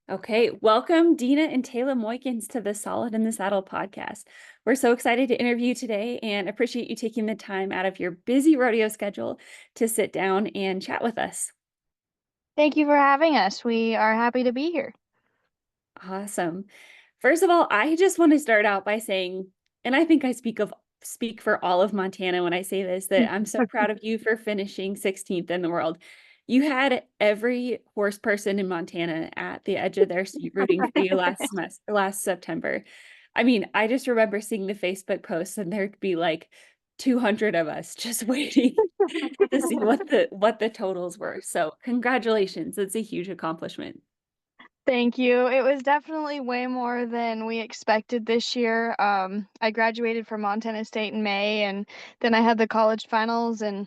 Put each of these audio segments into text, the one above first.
Okay, welcome Deena and Tayla Moeykens to the Solid in the Saddle podcast. We're so excited to interview today and appreciate you taking the time out of your busy rodeo schedule to sit down and chat with us. Thank you for having us. We are happy to be here. Awesome. First of all, I just want to start out by saying, and I think I speak for all of Montana when I say this, that I'm so proud of you for finishing 16th in the world. You had every horse person in Montana at the edge of their seat rooting for you last September. I mean, I just remember seeing the Facebook posts and there'd be like 200 of us just waiting to see what the totals were. So, congratulations. It's a huge accomplishment. Thank you. It was definitely way more than we expected this year. I graduated from Montana State in May, and then I had the college finals, and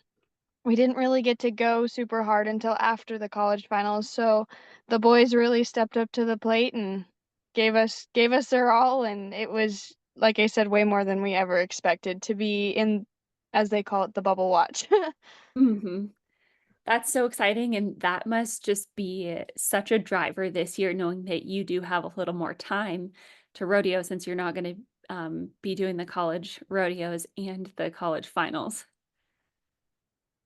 we didn't really get to go super hard until after the college finals. So the boys really stepped up to the plate and gave us their all, and it was, like I said, way more than we ever expected to be in, as they call it, the bubble watch. Mhm. That's so exciting, and that must just be such a driver this year, knowing that you do have a little more time to rodeo since you're not gonna, be doing the college rodeos and the college finals.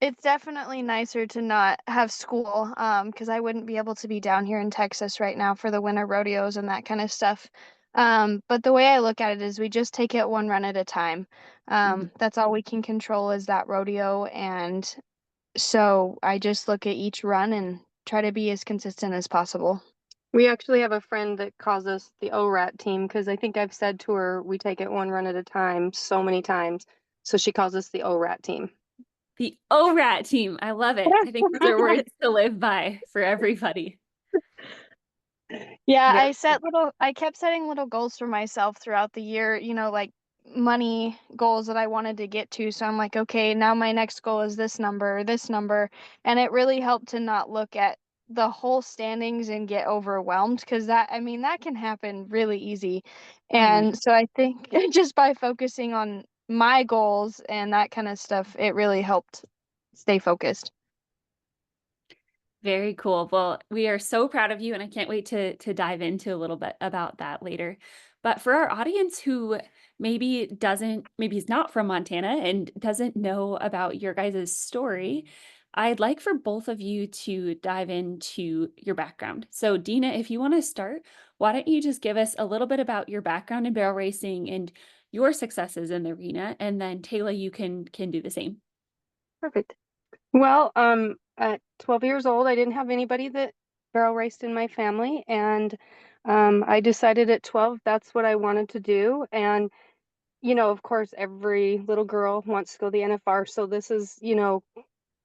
It's definitely nicer to not have school, because I wouldn't be able to be down here in Texas right now for the winter rodeos and that kind of stuff. But the way I look at it is we just take it one run at a time. Mhm. That's all we can control is that rodeo, and so I just look at each run and try to be as consistent as possible. We actually have a friend that calls us the ORAT team because I think I've said to her we take it one run at a time so many times. So she calls us the ORAT team. The ORAT team, I love it. I think those are words to live by for everybody. Yeah, Very I kept setting little goals for myself throughout the year, like money goals that I wanted to get to. So I'm like, okay, now my next goal is this number. And it really helped to not look at the whole standings and get overwhelmed because I mean, that can happen really easy. Oh my And so I think just by focusing on my goals and that kind of stuff, it really helped stay focused. Very cool. Well, we are so proud of you, and I can't wait to dive into a little bit about that later. But for our audience who maybe is not from Montana and doesn't know about your guys' story, I'd like for both of you to dive into your background. So, Deena, if you want to start, why don't you just give us a little bit about your background in barrel racing and your successes in the arena, and then Tayla, you can do the same. Perfect. Well, at 12 years old, I didn't have anybody that barrel raced in my family, and I decided at 12 that's what I wanted to do. And of course, every little girl wants to go to the NFR, so this is,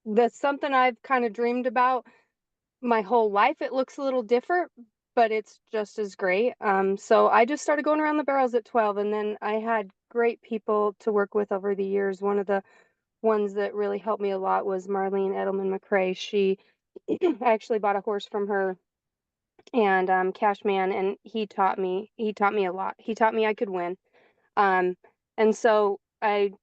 that's something I've kind of dreamed about my whole life. It looks a little different, but it's just as great. So I just started going around the barrels at 12, and then I had great people to work with over the years. One of the ones that really helped me a lot was Marlene Edelman McCrae. She I actually bought a horse from her and Cashman, and he taught me a lot. He taught me I could win. Um, and so I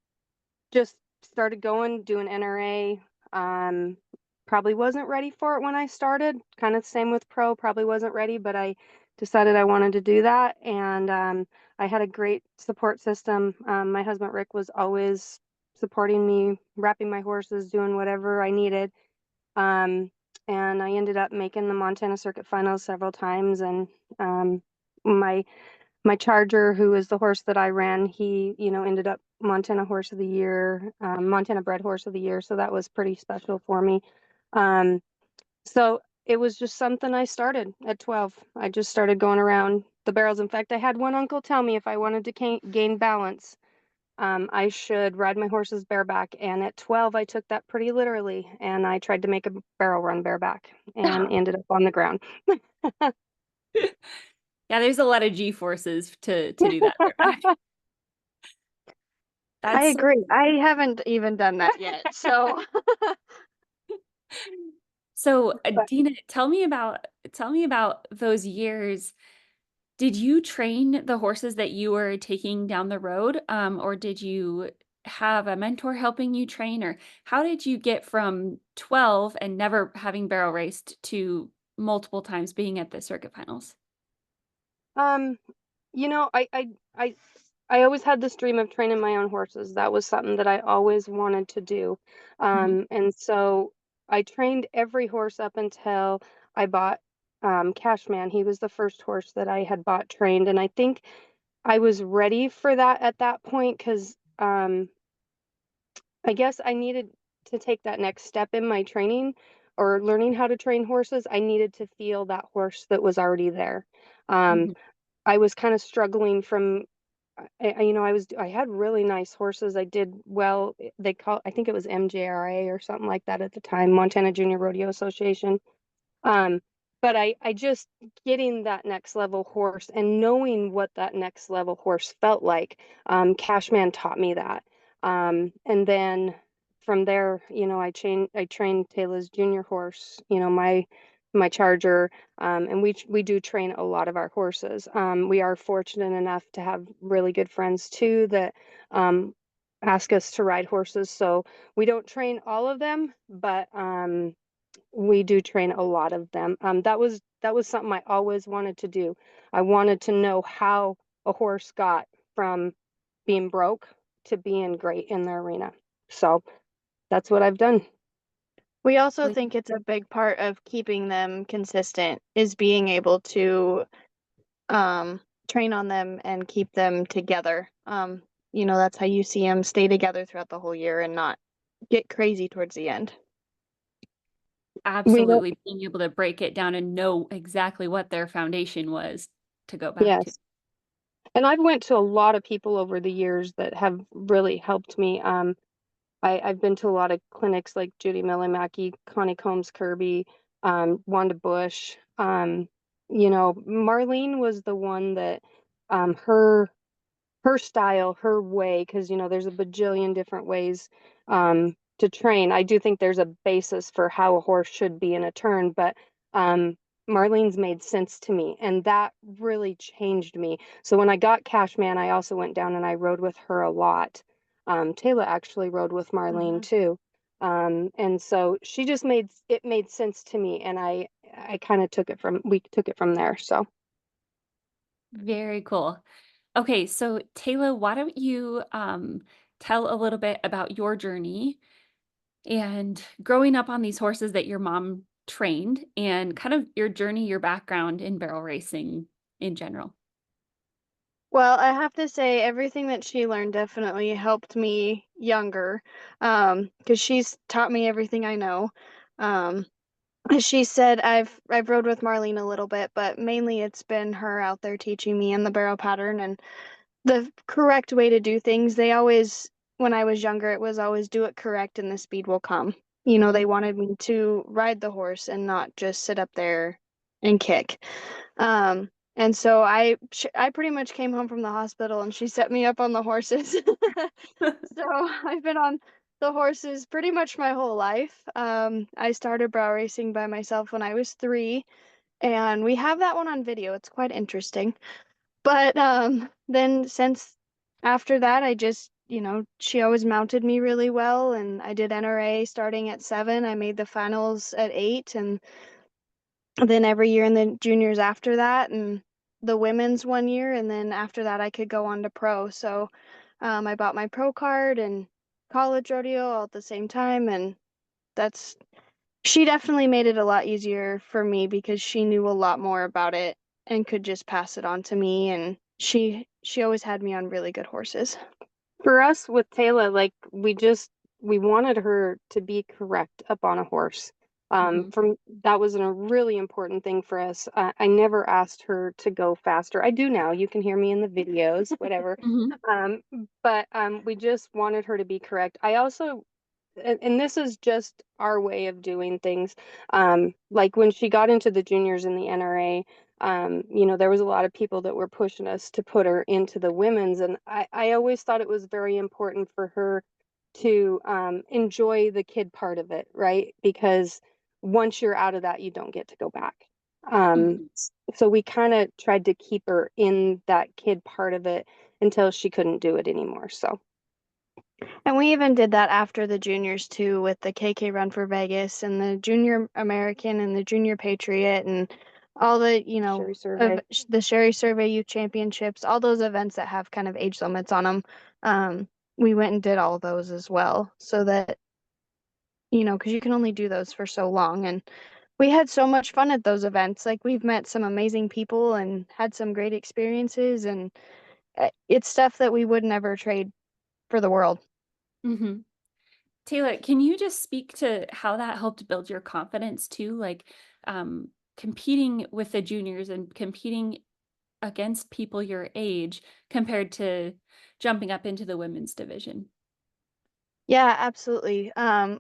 just started going, doing NRA. Um, Probably wasn't ready for it when I started. Kind of same with pro, probably wasn't ready, but I decided I wanted to do that. And I had a great support system. My husband Rick was always supporting me, wrapping my horses, doing whatever I needed. Um, and I ended up making the Montana Circuit Finals several times. And um, my my Charger, who is the horse that I ran, he, ended up Montana Horse of the Year, Montana Bred Horse of the Year. So that was pretty special for me. Um, so it was just something I started at 12. I just started going around the barrels. In fact, I had one uncle tell me if I wanted to gain balance, I should ride my horses bareback. And at 12, I took that pretty literally. And I tried to make a barrel run bareback and ended up on the ground. Yeah, there's a lot of G forces to do that. I That's agree. I haven't even done that yet. So so, But Deena, tell me about those years. Did you train the horses that you were taking down the road, or did you have a mentor helping you train, or how did you get from 12 and never having barrel raced to multiple times being at the circuit finals? Um, you know, I always had this dream of training my own horses. That was something that I always wanted to do. Mhm. And so I trained every horse up until I bought Cashman. He was the first horse that I had bought trained, and I think I was ready for that at that point because I guess I needed to take that next step in my training or learning how to train horses. I needed to feel that horse that was already there. Um, Mhm. I was kind of struggling from, you know, I had really nice horses. I did well. I think it was MJRA or something like that at the time, Montana Junior Rodeo Association. Um, but I just getting that next level horse and knowing what that next level horse felt like, Cashman taught me that. And then from there, you know, I trained Tayla's junior horse, you know, my charger, and we do train a lot of our horses. We are fortunate enough to have really good friends too that ask us to ride horses. So we don't train all of them, but we do train a lot of them. That was something I always wanted to do. I wanted to know how a horse got from being broke to being great in the arena. So that's what I've done. We also Like, think it's a big part of keeping them consistent is being able to um, train on them and keep them together. That's how you see them stay together throughout the whole year and not get crazy towards the end. We know, absolutely being able to break it down and know exactly what their foundation was to go back to. yes. And I've went to a lot of people over the years that have really helped me. I've been to a lot of clinics like Judy Millimacky, Connie Combs Kirby, Wanda Bush. You know, Marlene was the one that her style, her way, because you know there's a bajillion different ways to train. I do think there's a basis for how a horse should be in a turn, but Marlene's made sense to me, and that really changed me. So when I got Cashman, I also went down and I rode with her a lot. Tayla actually rode with Marlene Mhm. too. And so she just made sense to me, and I kind of we took it from there. So Very cool. Okay, so Tayla, why don't you tell a little bit about your journey and growing up on these horses that your mom trained and kind of your journey, your background in barrel racing in general. Well, I have to say everything that she learned definitely helped me younger, because she's taught me everything I know. Um, as she said, I've rode with Marlene a little bit, but mainly it's been her out there teaching me in the barrel pattern and the correct way to do things. They always, when I was younger, it was always do it correct and the speed will come. They wanted me to ride the horse and not just sit up there and kick. And so I pretty much came home from the hospital and she set me up on the horses. So I've been on the horses pretty much my whole life. I started brow racing by myself when I was 3, and we have that one on video. It's quite interesting. But then since after that, I just, she always mounted me really well, and I did NRA starting at 7. I made the finals at 8, and then every year in the juniors after that, and the women's one year, and then after that, I could go on to pro. So I bought my pro card and college rodeo all at the same time, and that's she definitely made it a lot easier for me because she knew a lot more about it and could just pass it on to me, and she always had me on really good horses. for us with Tayla, like we wanted her to be correct up on a horse. Mhm. From that was a really important thing for us. I never asked her to go faster. I do now. You can hear me in the videos, whatever. Mhm. Um, but we just wanted her to be correct. I also and this is just our way of doing things. Like when she got into the juniors in the NRA, you know, there was a lot of people that were pushing us to put her into the women's, and I always thought it was very important for her to enjoy the kid part of it, right? Because once you're out of that, you don't get to go back. Mhm. So we kind of tried to keep her in that kid part of it until she couldn't do it anymore. So And we even did that after the juniors too, with the KK Run for Vegas and the Junior American and the Junior Patriot and all the, Sherry survey. the Sherry Survey Youth Championships, all those events that have kind of age limits on them. We went and did all of those as well, so that, because you can only do those for so long. And we had so much fun at those events. Like, we've met some amazing people and had some great experiences, and it's stuff that we would never trade for the world. Mm-hmm. Tayla, can you just speak to how that helped build your confidence too? Like, competing with the juniors and competing against people your age compared to jumping up into the women's division. Yeah, absolutely.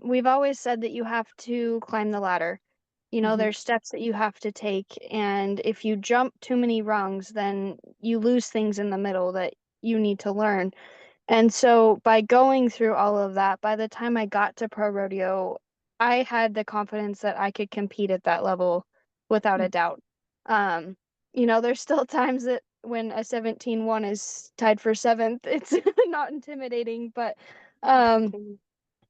We've always said that you have to climb the ladder. Mhm. There's steps that you have to take, and if you jump too many rungs, then you lose things in the middle that you need to learn. And so by going through all of that, by the time I got to pro rodeo, I had the confidence that I could compete at that level without a doubt. Um, there's still times that when a 17-1 is tied for seventh, it's not intimidating, but um,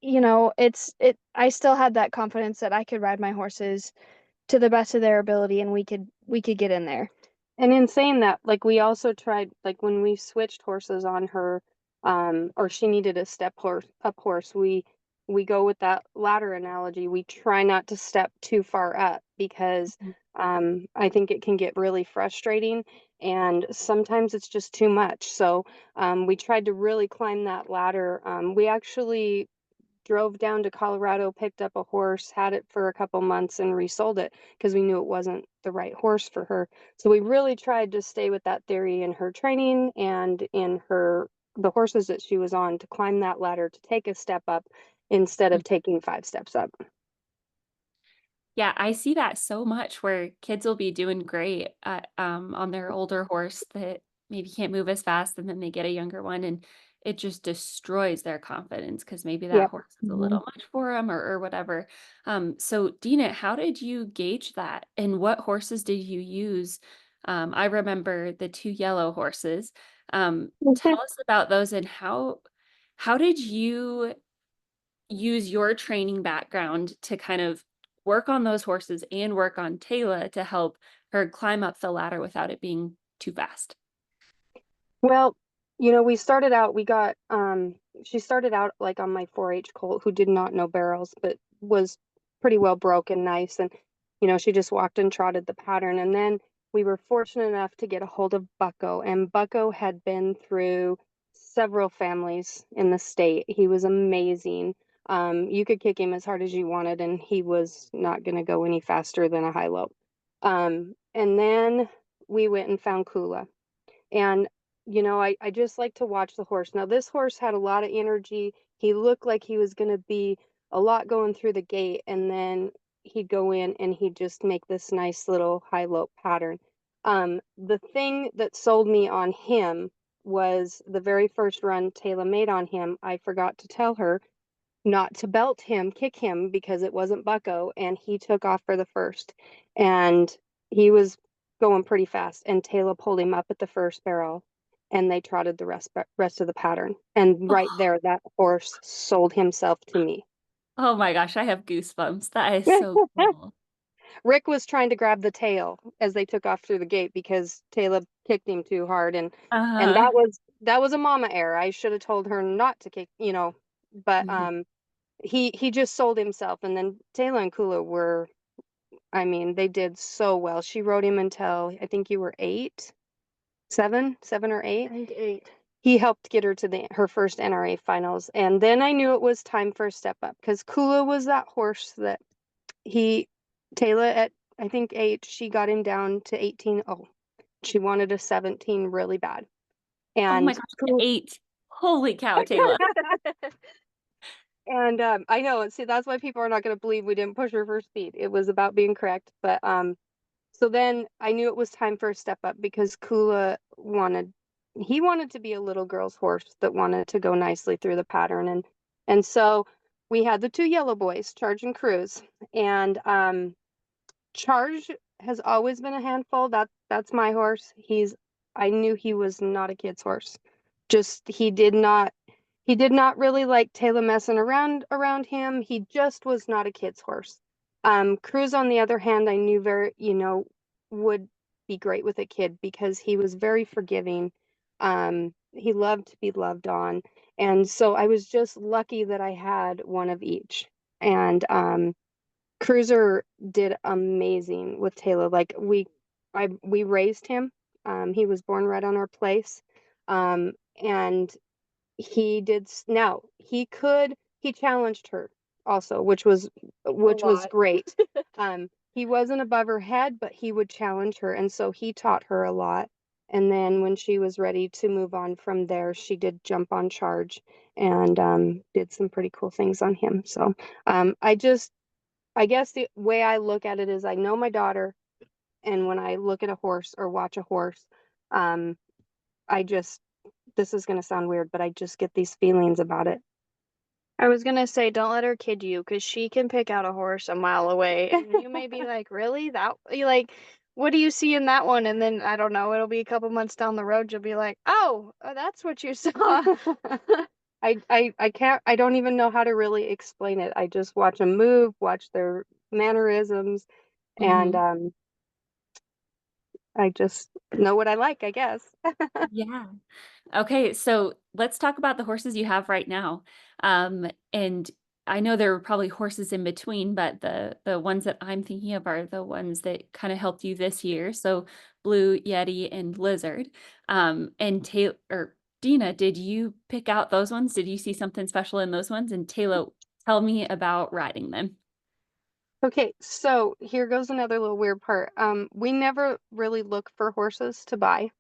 I still had that confidence that I could ride my horses to the best of their ability, and we could get in there. And in saying that, like, we also tried, like, when we switched horses on her, or she needed a up horse, we go with that ladder analogy. We try not to step too far up because Mhm. I think it can get really frustrating, and sometimes it's just too much. So we tried to really climb that ladder. We actually drove down to Colorado, picked up a horse, had it for a couple months, and resold it because we knew it wasn't the right horse for her. So we really tried to stay with that theory in her training and in the horses that she was on, to climb that ladder, to take a step up instead of taking 5 steps up. Yeah, I see that so much where kids will be doing great on their older horse that maybe can't move as fast, and then they get a younger one, and it just destroys their confidence because maybe that Yep. horse is a little much for them, or whatever. So Deena, how did you gauge that, and what horses did you use? I remember the two yellow horses. Tell us about those, and how did you use your training background to kind of work on those horses and work on Tayla to help her climb up the ladder without it being too fast? Well, we started out, she started out like on my 4-H colt, who did not know barrels, but was pretty well broken, nice. And, she just walked and trotted the pattern. And then we were fortunate enough to get a hold of Bucko, and Bucko had been through several families in the state. He was amazing. You could kick him as hard as you wanted, and he was not going to go any faster than a high lope. And then we went and found Kula. And, I just like to watch the horse. Now, this horse had a lot of energy. He looked like he was going to be a lot going through the gate, and then he'd go in and he'd just make this nice little high lope pattern. The thing that sold me on him was the very first run Tayla made on him. I forgot to tell her not to kick him, because it wasn't Bucko, and he took off for the first. And he was going pretty fast, and Tayla pulled him up at the first barrel, and they trotted the rest of the pattern. And right Oh, there, that horse sold himself to me. oh my gosh, I have goosebumps. That is so cool. Rick was trying to grab the tail as they took off through the gate because Tayla kicked him too hard, and Uh-huh. that was a mama error. I should have told her not to kick, but Mhm. he just sold himself. And then Tayla and Kula were, I mean, they did so well. She rode him until I think you were 8, 7 or 8. I think 8. He helped get her to her first NRA finals, and then I knew it was time for a step up, because Kula was that horse that he Tayla at, I think, 8, she got him down to 18-0. She wanted a 17 really bad, Oh my and gosh, 8. Holy cow, Tayla. And I know, see, that's why people are not going to believe we didn't push her for speed. It was about being correct. But so then I knew it was time for a step up, because Kula wanted to be a little girl's horse that wanted to go nicely through the pattern. And so we had the two yellow boys, Charge and Cruise. And Charge has always been a handful. That's my horse. I knew he was not a kid's horse. Just, he did not He did not really like Tayla messing around him. He just was not a kid's horse. Cruz, on the other hand, I knew very, would be great with a kid because he was very forgiving. He loved to be loved on. And so I was just lucky that I had one of each. And Cruiser did amazing with Tayla. Like we raised him. He was born right on our place. And now he challenged her also, which was great. He wasn't above her head, but he would challenge her, and so he taught her a lot. And then when she was ready to move on from there, she did jump on charge and did some pretty cool things on him. So I guess the way I look at it is I know my daughter, and when I look at a horse or watch a horse, um, I just this is going to sound weird, but I just get these feelings about it. I was gonna say, don't let her kid you, because she can pick out a horse a mile away, and you may be like, really? You like, what do you see in that one? And then I don't know, it'll be a couple months down the road, you'll be like, oh, that's what you saw. I don't even know how to really explain it. I just watch them move, watch their mannerisms, and I just know what I like, I guess. Yeah. Okay, so let's talk about the horses you have right now. And I know there were probably horses in between, but the ones that I'm thinking of are the ones that kind of helped you this year. So Blue, Yeti, and Lizard. And Taylor or Deena, did you pick out those ones? Did you see something special in those ones? And Taylor, tell me about riding them. Okay, so here goes another little weird part. We never really look for horses to buy.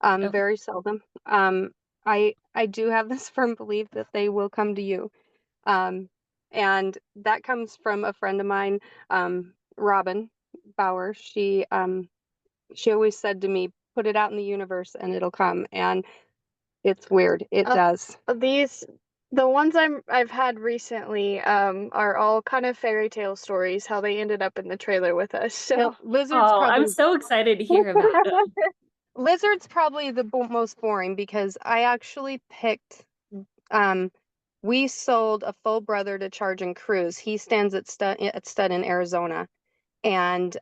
Okay. Very seldom. I do have this firm belief that they will come to you. And that comes from a friend of mine, Robin Bauer. She always said to me, put it out in the universe and it'll come. And it's weird. It does. The ones I've had recently are all kind of fairy tale stories, how they ended up in the trailer with us. So Lizard's Oh, I'm probably so excited to hear about them. Lizard's probably the most boring because I actually picked we sold a full brother to Charge and Cruise. He stands at stud in Arizona. And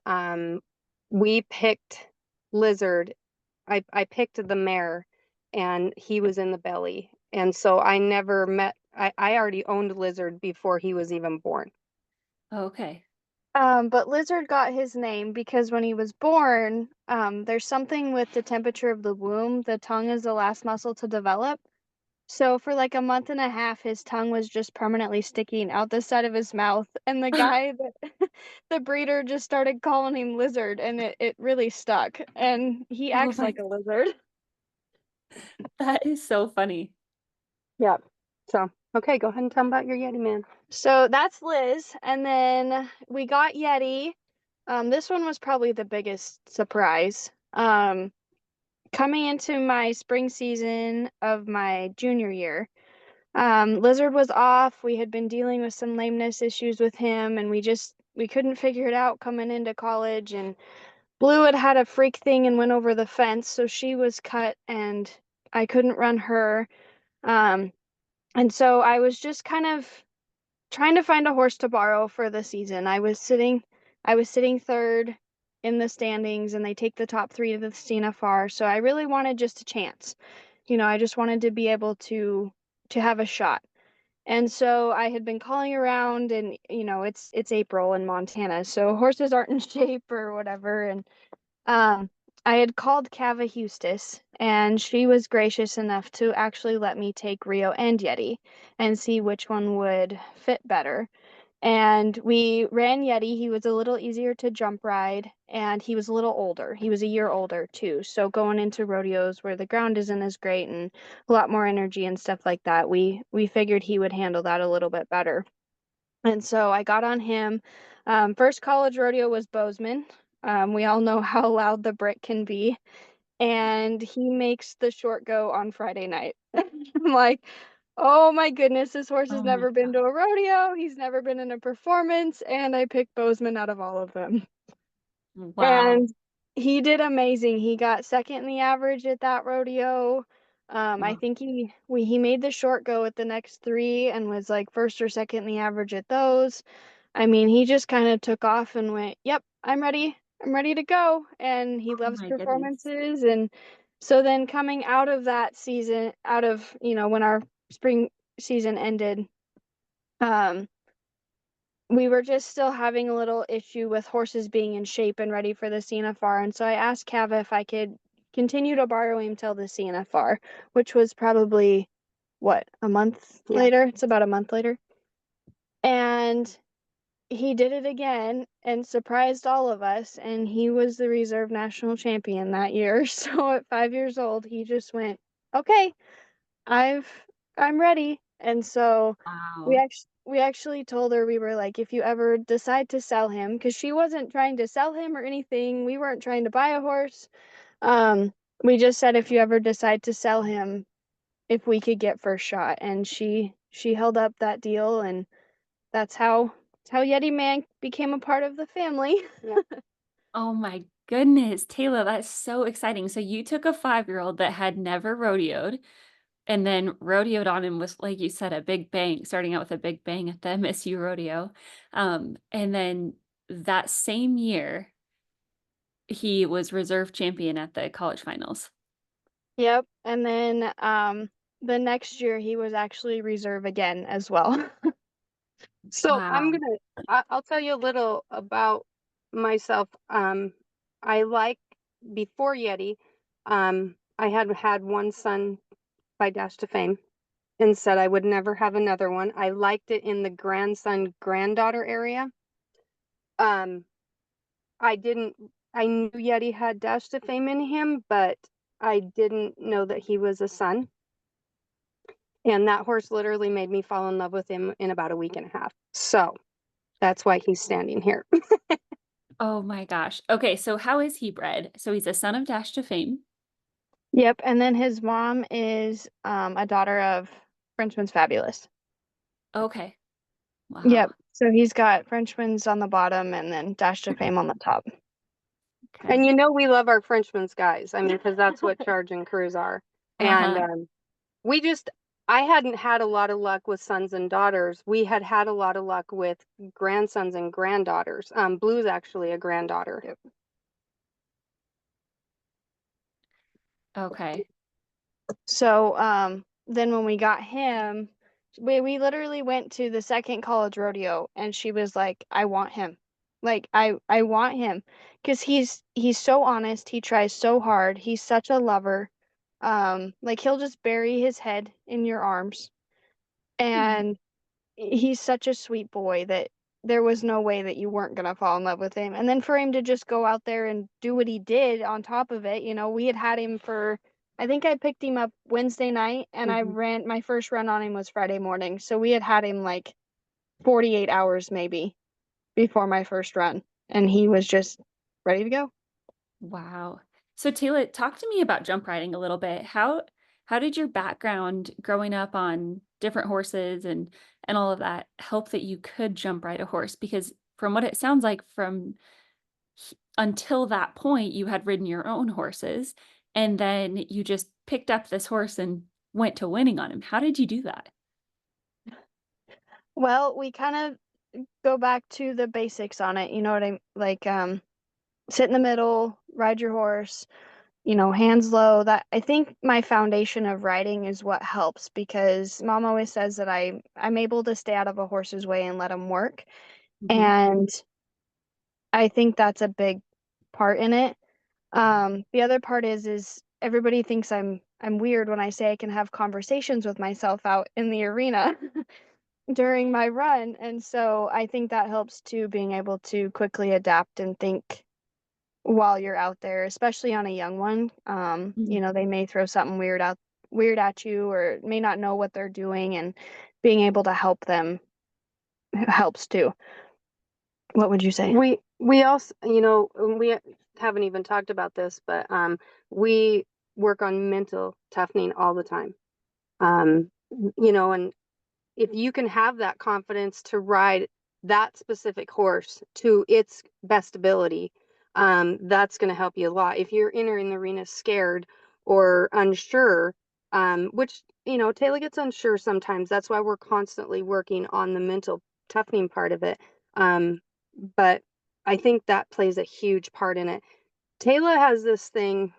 we picked Lizard. I picked the mare and he was in the belly. And so I never met I already owned Lizard before he was even born. Okay. but Lizard got his name because when he was born, there's something with the temperature of the womb. The tongue is the last muscle to develop. So for like a month and a half, his tongue was just permanently sticking out the side of his mouth. And the guy that the breeder just started calling him Lizard, and it really stuck. And he Oh acts my, like a lizard. that is so funny. Yeah. So, okay, go ahead and tell me about your Yeti man. So that's Liz. And then we got Yeti. This one was probably the biggest surprise. Coming into my spring season of my junior year, Lizard was off. We had been dealing with some lameness issues with him, and we couldn't figure it out coming into college. And Blue had a freak thing and went over the fence, so she was cut, and I couldn't run her. And so I was just kind of trying to find a horse to borrow for the season. I was sitting third in the standings, and they take the top three to the CNFR. So I really wanted just a chance. I just wanted to be able to have a shot. And so I had been calling around, and it's April in Montana, so horses aren't in shape or whatever. And I had called Cava Hustis, and she was gracious enough to actually let me take Rio and Yeti and see which one would fit better. And we ran Yeti. He was a little easier to jump ride, and he was a little older. He was a year older too. So going into rodeos where the ground isn't as great and a lot more energy and stuff like that, we figured he would handle that a little bit better. And so I got on him. First college rodeo was Bozeman. We all know how loud the brick can be, and he makes the short go on Friday night. I'm like, oh my goodness, this horse has Oh my never been God. to a rodeo. He's never been in a performance, and I picked Bozeman out of all of them. Wow. And he did amazing. He got second in the average at that rodeo. I think he made the short go at the next three and was like first or second in the average at those. I mean, he just kind of took off and went, "Yep, I'm ready. I'm ready to go." And he Oh loves my goodness. performances. And so then coming out of that season, out of, when our spring season ended, um, we were just still having a little issue with horses being in shape and ready for the CNFR. And so I asked Kava if I could continue to borrow him till the CNFR, which was probably a month later? It's about a month later. And he did it again and surprised all of us, and he was the reserve national champion that year. So at 5 years old, he just went, "Okay, I've I'm ready." And so Wow. we actually told her, we were like, if you ever decide to sell him, because she wasn't trying to sell him or anything, we weren't trying to buy a horse. Um, we just said, if you ever decide to sell him, if we could get first shot. And she held up that deal, and that's how Yeti Man became a part of the family. Yeah. Oh my goodness, Tayla, that's so exciting. So you took a 5-year-old that had never rodeoed and then rodeoed on and was, like you said, a big bang, starting out with a big bang at the MSU rodeo. And then that same year, he was reserve champion at the college finals. Yep. And then the next year he was actually reserve again as well. So Wow. I'll tell you a little about myself. I like, before Yeti, I had one son by Dash to Fame and said I would never have another one. I liked it in the grandson, granddaughter area. Um, I knew Yeti had Dash to Fame in him, but I didn't know that he was a son. And that horse literally made me fall in love with him in about a week and a half. So that's why he's standing here. Oh my gosh. Okay, so how is he bred? So he's a son of Dash to Fame. Yep. And then his mom is a daughter of Frenchman's Fabulous. Okay. Wow. Yep. So he's got Frenchman's on the bottom and then Dash to Fame on the top. Okay. And we love our Frenchman's guys. I mean, because that's what Charge and Cruise are. And Uh-huh. we just, I hadn't had a lot of luck with sons and daughters. We had a lot of luck with grandsons and granddaughters. Blue's actually a granddaughter. Yep. Okay. So then when we got him, we literally went to the second college rodeo, and she was like, "I want him. Like I want him, because he's so honest, he tries so hard, he's such a lover. Like he'll just bury his head in your arms, and he's such a sweet boy that there was no way that you weren't gonna fall in love with him. And then for him to just go out there and do what he did on top of it, we had him for, I think I picked him up Wednesday night, and I Mhm. ran, my first run on him was Friday morning. So we had him like 48 hours maybe before my first run, and he was just ready to go. Wow. So Taylor, talk to me about jump riding a little bit. How did your background growing up on different horses and all of that help that you could jump ride a horse? Because from what it sounds like, until that point, you had ridden your own horses, and then you just picked up this horse and went to winning on him. How did you do that? Well, we kind of go back to the basics on it, you know what I like. Sit in the middle, ride your horse, hands low. That, I think my foundation of riding is what helps, because mom always says that I'm able to stay out of a horse's way and let him work. Mhm. And I think that's a big part in it. The other part is everybody thinks I'm weird when I say I can have conversations with myself out in the arena during my run. And so I think that helps too, being able to quickly adapt and think while you're out there, especially on a young one. Mhm. They may throw something weird at you, or may not know what they're doing, and being able to help them helps too. What would you say? We also, we haven't even talked about this, but we work on mental toughening all the time. And if you can have that confidence to ride that specific horse to its best ability, that's going to help you a lot. If you're entering the arena scared or unsure, which, you know, Tayla gets unsure sometimes. That's why we're constantly working on the mental toughening part of it. But I think that plays a huge part in it. Tayla has this thing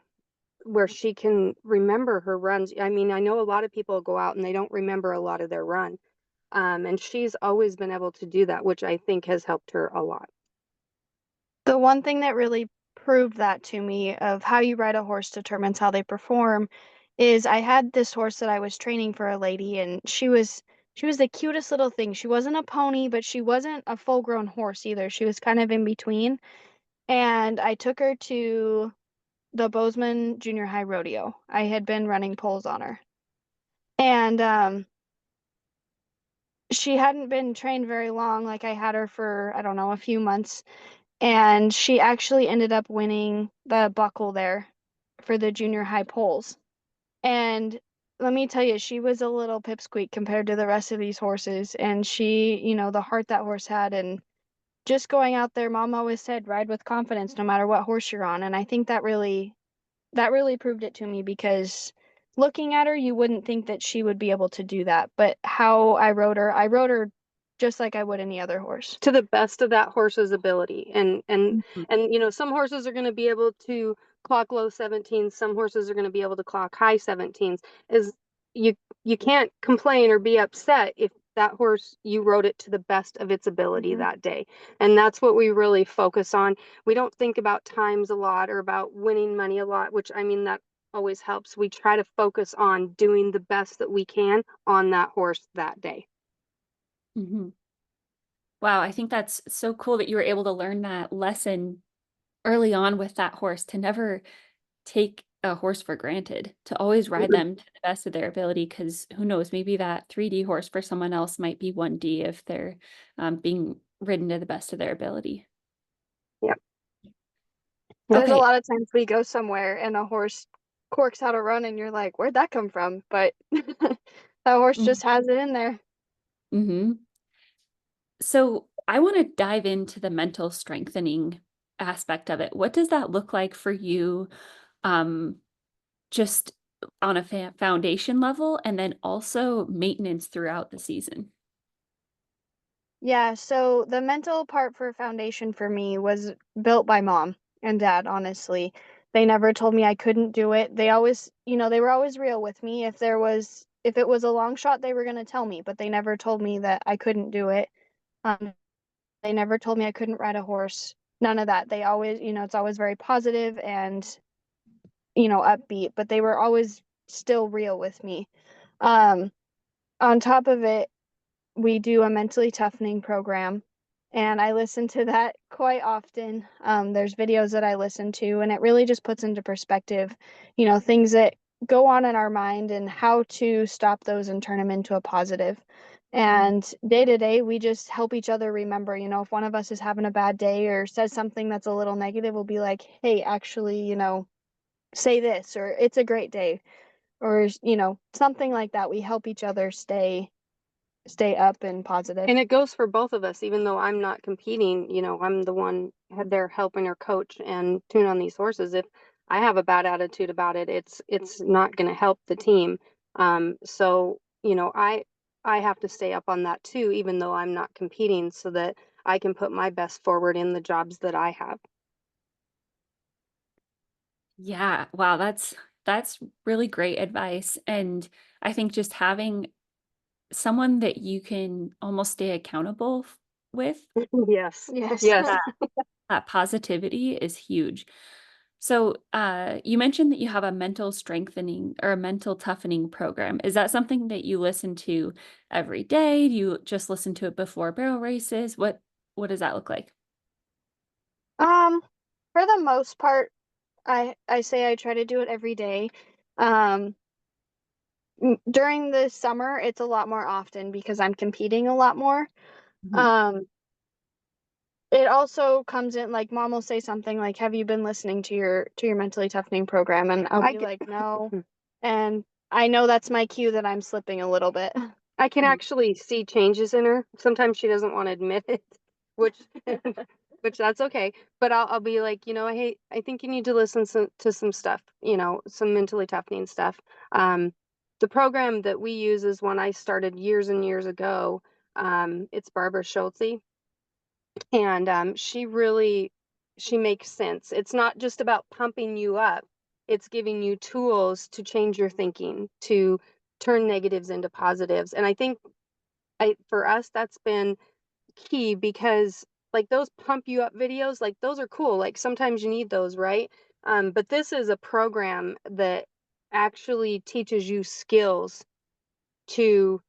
where she can remember her runs. I mean, I know a lot of people go out and they don't remember a lot of their run. And she's always been able to do that, which I think has helped her a lot. The one thing that really proved that to me of how you ride a horse determines how they perform is I had this horse that I was training for a lady, and she was the cutest little thing. She wasn't a pony, but she wasn't a full-grown horse either. She was kind of in between. And I took her to the Bozeman Junior High Rodeo. I had been running poles on her. And she hadn't been trained very long. Like, I had her for, I don't know, a few months. And she actually ended up winning the buckle there for the junior high poles. And let me tell you, she was a little pipsqueak compared to the rest of these horses. And she, you know, the heart that horse had, and just going out there, mom always said, ride with confidence no matter what horse you're on. And I think that really proved it to me, because looking at her, you wouldn't think that she would be able to do that. But how I rode her just like I would any other horse. To the best of that horse's ability. And Mhm. you know, some horses are going to be able to clock low 17s, some horses are going to be able to clock high 17s. Is you can't complain or be upset if that horse, you rode it to the best of its ability Mhm. that day. And that's what we really focus on. We don't think about times a lot or about winning money a lot, which, I mean, that always helps. We try to focus on doing the best that we can on that horse that day. Mhm. Wow, I think that's so cool that you were able to learn that lesson early on with that horse, to never take a horse for granted, to always ride them to the best of their ability, because who knows, maybe that 3D horse for someone else might be 1D if they're being ridden to the best of their ability. Yep. There's a Okay. lot of times we go somewhere and a horse corks out a run and you're like, where'd that come from? But that horse just has it in there. Mm-hmm. So I want to dive into the mental strengthening aspect of it. What does that look like for you, um, just on a foundation level, and then also maintenance throughout the season? Yeah, so the mental part for foundation for me was built by mom and dad, honestly. They never told me I couldn't do it. They always, they were always real with me. If it was a long shot, they were going to tell me, but they never told me that I couldn't do it. Um, they never told me I couldn't ride a horse. None of that. They always, it's always very positive and, upbeat, but they were always still real with me. Um, on top of it, we do a mentally toughening program, and I listen to that quite often. There's videos that I listen to, and it really just puts into perspective, things that go on in our mind and how to stop those and turn them into a positive. And day to day, we just help each other remember, if one of us is having a bad day or says something that's a little negative, we'll be like, hey, actually, say this, or it's a great day, or, something like that. We help each other stay up and positive. And it goes for both of us, even though I'm not competing, you know, I'm the one there helping her coach and tune on these horses. If I have a bad attitude about it, it's not going to help the team. So, you know, I have to stay up on that too, even though I'm not competing, so that I can put my best forward in the jobs that I have. Yeah, wow, that's really great advice. And I think just having someone that you can almost stay accountable with, Yes. Yes. Yes. that positivity is huge. So, you mentioned that you have a mental strengthening or a mental toughening program. Is that something that you listen to every day? Do you just listen to it before barrel races? What does that look like? Um, for the most part, I say I try to do it every day. Um, during the summer, it's a lot more often because I'm competing a lot more. Mhm. Um, it also comes in, like, mom will say something like, "Have you been listening to your mentally toughening program?" And I'll I be can, like, "No." And I know that's my cue that I'm slipping a little bit. I can Mhm. actually see changes in her. Sometimes she doesn't want to admit it, which which that's okay. But I'll be like, you know, I think you need to listen to some stuff, you know, some mentally toughening stuff. Um, The program that we use is one I started years and years ago. It's Barbara Schultze, and she makes sense. It's not just about pumping you up. It's giving you tools to change your thinking, to turn negatives into positives. And I think for us that's been key, because like those pump you up videos, like those are cool. Like sometimes you need those, right? But this is a program that actually teaches you skills to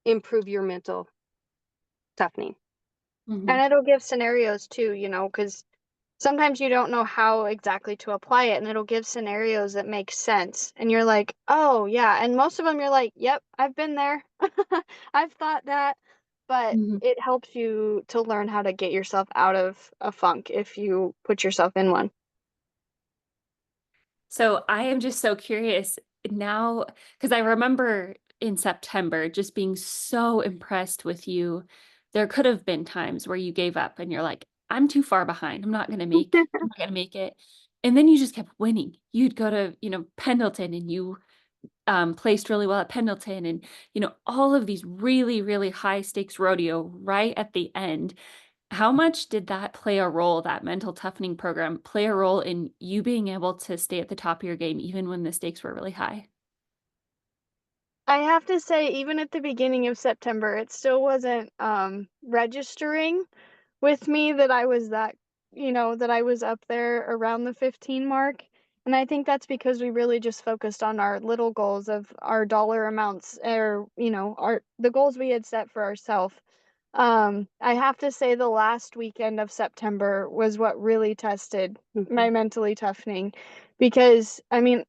improve your mental toughening. And it'll give scenarios too, you know, because sometimes you don't know how exactly to apply it, and it'll give scenarios that make sense. And you're like, oh, yeah. And most of them you're like, yep, I've been there. I've thought that. But Mhm. it helps you to learn how to get yourself out of a funk if you put yourself in one. So I am just so curious now, because I remember in September just being so impressed with you. There could have been times where you gave up and you're like, I'm too far behind. I'm not gonna make it. And then you just kept winning. You'd go to, Pendleton, and you placed really well at Pendleton, and, all of these really, really high stakes rodeo right at the end. How much did that play a role, that mental toughening program play a role in you being able to stay at the top of your game even when the stakes were really high? I have to say, even at the beginning of September, it still wasn't registering with me that I was that I was up there around the 15 mark. And I think that's because we really just focused on our little goals of our dollar amounts, or, the goals we had set for ourselves. I have to say the last weekend of September was what really tested my mentally toughening, because I mean,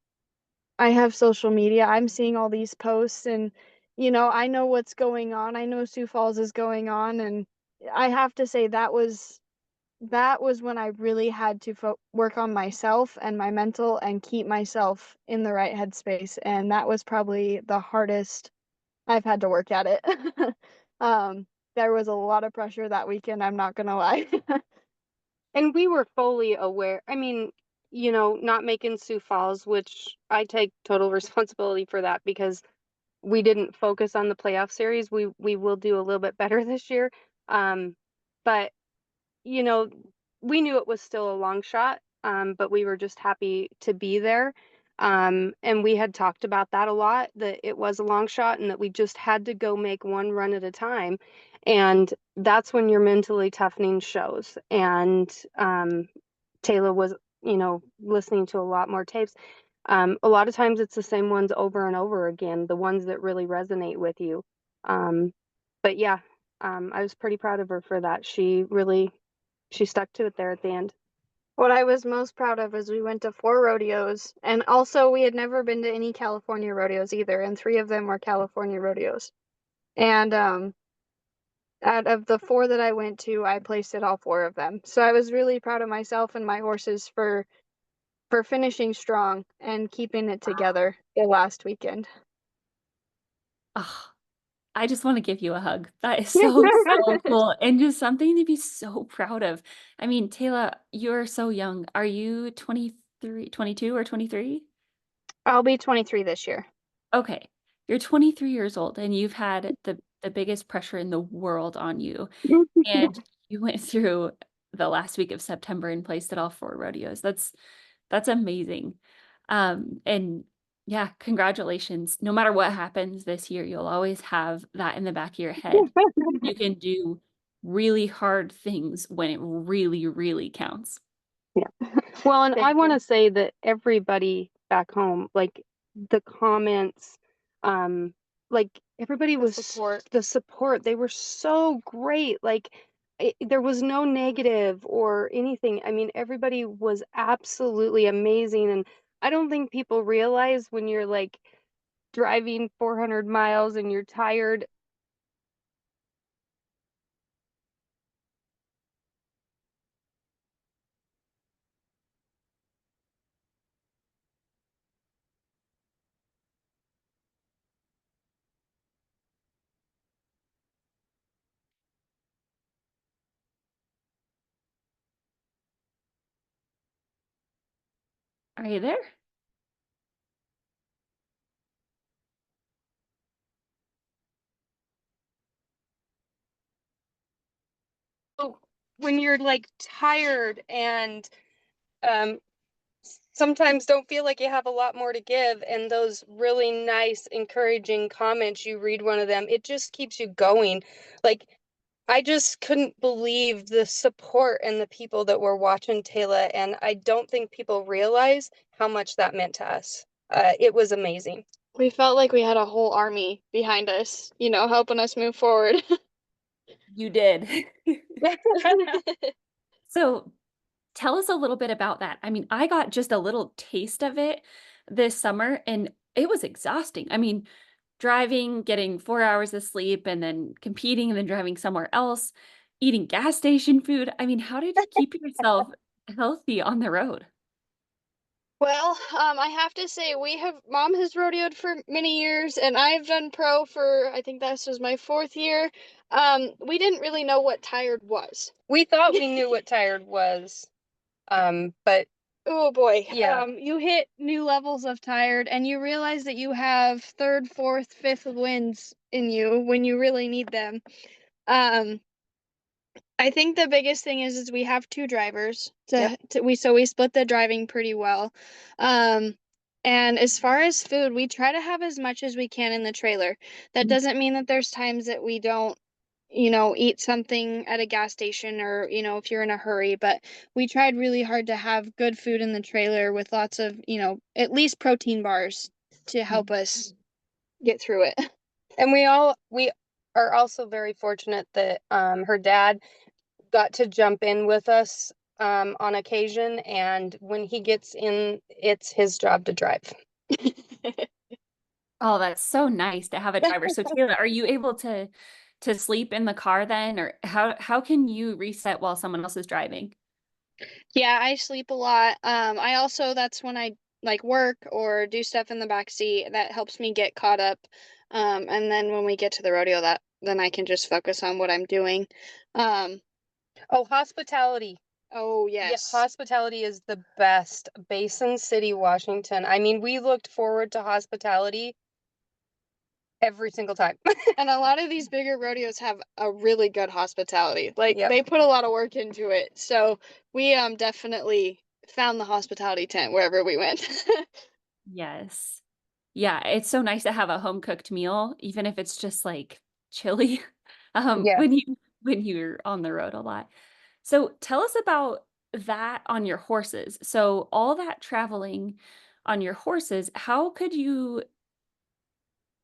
I have social media. I'm seeing all these posts, and I know what's going on. I know Sioux Falls is going on, and I have to say that was when I really had to work on myself and my mental and keep myself in the right headspace, and that was probably the hardest I've had to work at it. um, there was a lot of pressure that weekend, I'm not gonna lie. And we were fully aware. I mean, not making Sioux Falls, which I take total responsibility for that, because we didn't focus on the playoff series. We will do a little bit better this year. But you know, we knew it was still a long shot, but we were just happy to be there. And we had talked about that a lot, that it was a long shot and that we just had to go make one run at a time. And that's when your mentally toughening shows. And Tayla was, listening to a lot more tapes. A lot of times it's the same ones over and over again, the ones that really resonate with you. Um, but yeah, I was pretty proud of her for that. She stuck to it there at the end. What I was most proud of is we went to 4 rodeos, and also we had never been to any California rodeos either, and 3 of them were California rodeos. And out of the 4 that I went to, I placed at all 4 of them. So I was really proud of myself and my horses for finishing strong and keeping it together the last weekend. Oh, I just want to give you a hug. That is so, so cool, and just something to be so proud of. I mean, Tayla, you're so young. Are you 23, 22, or 23? I'll be 23 this year. Okay. You're 23 years old and you've had the biggest pressure in the world on you. And you went through the last week of September and placed at all 4 rodeos. That's amazing. And yeah, congratulations. No matter what happens this year, you'll always have that in the back of your head. You can do really hard things when it really, really counts. Yeah. Well, and I Thank want you. to say that everybody back home, like the comments, like everybody The was support. the support. They were so great. Like there was no negative or anything. I mean, everybody was absolutely amazing. And I don't think people realize when you're like driving 400 miles and you're tired. Are you there? when you're like tired and um sometimes don't feel like you have a lot more to give, and those really nice encouraging comments, you read one of them, it just keeps you going. Like, I just couldn't believe the support and the people that were watching Tayla, and I don't think people realize how much that meant to us. It was amazing. We felt like we had a whole army behind us, you know, helping us move forward. You did. So tell us a little bit about that. I mean, I got just a little taste of it this summer and it was exhausting. I mean, driving, getting 4 hours of sleep, and then competing and then driving somewhere else, eating gas station food. I mean, how did you keep yourself healthy on the road? Well, I have to say mom has rodeoed for many years and I've done pro for, I think this was my 4th year. We didn't really know what tired was. We thought we knew what tired was, but Oh boy. yeah. You hit new levels of tired and you realize that you have 3rd, 4th, 5th wins in you when you really need them. Um, I think the biggest thing is we have 2 drivers Yep. we split the driving pretty well. And as far as food, we try to have as much as we can in the trailer. That Mhm. doesn't mean that there's times that we don't, you know, eat something at a gas station or, you know, if you're in a hurry, but we tried really hard to have good food in the trailer with lots of, you know, at least protein bars to help us get through it. And we are also very fortunate that her dad got to jump in with us on occasion, and when he gets in, it's his job to drive. Oh, that's so nice to have a driver. So Taylor, are you able to sleep in the car then, or how can you reset while someone else is driving? Yeah, I sleep a lot. I also that's when I like work or do stuff in the back seat that helps me get caught up. And then when we get to the rodeo, that then I can just focus on what I'm doing. Um, Oh, hospitality. oh Yeah, yes. hospitality is the best. Basin City, Washington. I mean, we looked forward to hospitality every single time. And a lot of these bigger rodeos have a really good hospitality. Like Yep. they put a lot of work into it. So we definitely found the hospitality tent wherever we went. Yes. Yeah, it's so nice to have a home cooked meal, even if it's just like chili, Yeah. when you're on the road a lot. So tell us about that on your horses. So all that traveling on your horses,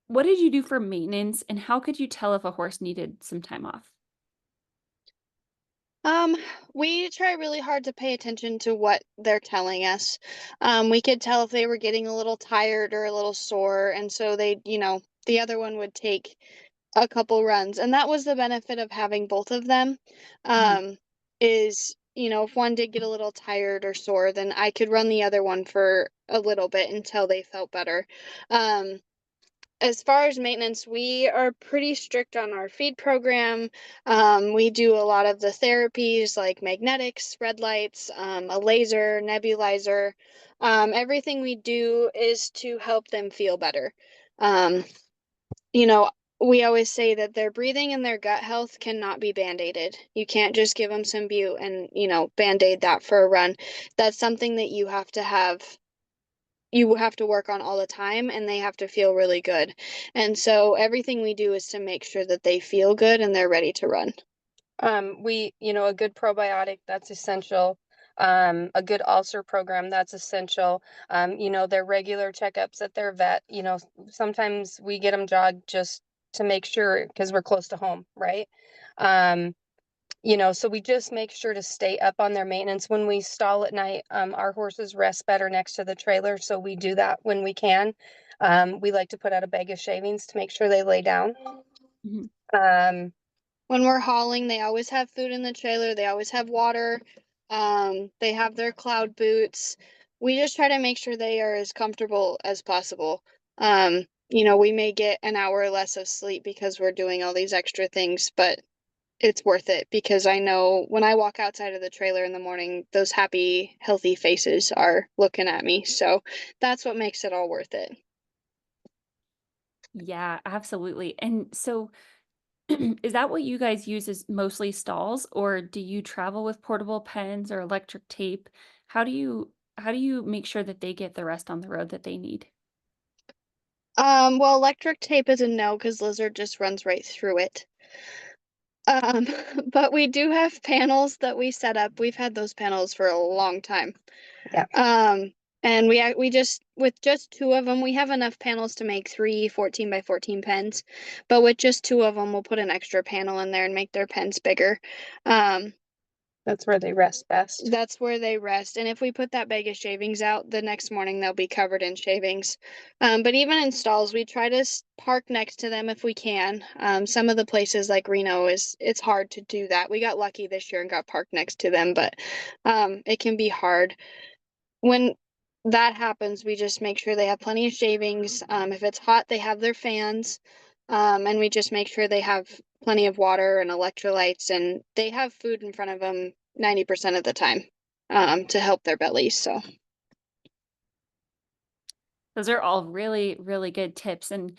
what did you do for maintenance and how could you tell if a horse needed some time off? Um, we try really hard to pay attention to what they're telling us. We could tell if they were getting a little tired or a little sore, and so they, you know, the other one would take a couple runs. And that was the benefit of having both of them. Mhm. Is, you know, if one did get a little tired or sore, then I could run the other one for a little bit until they felt better. Um, as far as maintenance, we are pretty strict on our feed program. We do a lot of the therapies like magnetics, red lights, a laser, nebulizer. Everything we do is to help them feel better. Um, you know, we always say that their breathing and their gut health cannot be band-aided. You can't just give them some bute and, you know, band-aid that for a run. That's something that you have to work on all the time and they have to feel really good. And so everything we do is to make sure that they feel good and they're ready to run. A good probiotic, that's essential. A good ulcer program, that's essential. Their regular checkups at their vet, sometimes we get them jogged just to make sure, because we're close to home, right? Um, so we just make sure to stay up on their maintenance. When we stall at night, our horses rest better next to the trailer, so we do that when we can. We like to put out a bag of shavings to make sure they lay down. Mhm. Um, When we're hauling, they always have food in the trailer, they always have water. They have their cloud boots. We just try to make sure they are as comfortable as possible. You know, we may get an hour less of sleep because we're doing all these extra things, but it's worth it because I know when I walk outside of the trailer in the morning, those happy, healthy faces are looking at me. So that's what makes it all worth it. Yeah, absolutely. And so Is that what you guys use as mostly stalls, or do you travel with portable pens or electric tape? How do you make sure that they get the rest on the road that they need? Well, electric tape is a no because lizard just runs right through it. Um, but we do have panels that we set up. We've had those panels for a long time. Yeah. And we just with just two of them, we have enough panels to make three 14 by 14 pens. But with just two of them, we'll put an extra panel in there and make their pens bigger. Um, That's where they rest best. That's where they rest. And if we put that bag of shavings out, the next morning they'll be covered in shavings. But even in stalls, we try to park next to them if we can. Some of the places like Reno it's hard to do that. We got lucky this year and got parked next to them, but it can be hard. When that happens, we just make sure they have plenty of shavings. If it's hot, they have their fans. And we just make sure they have plenty of water and electrolytes, and they have food in front of them 90% of the time, to help their bellies. So, Those are all really, really good tips. And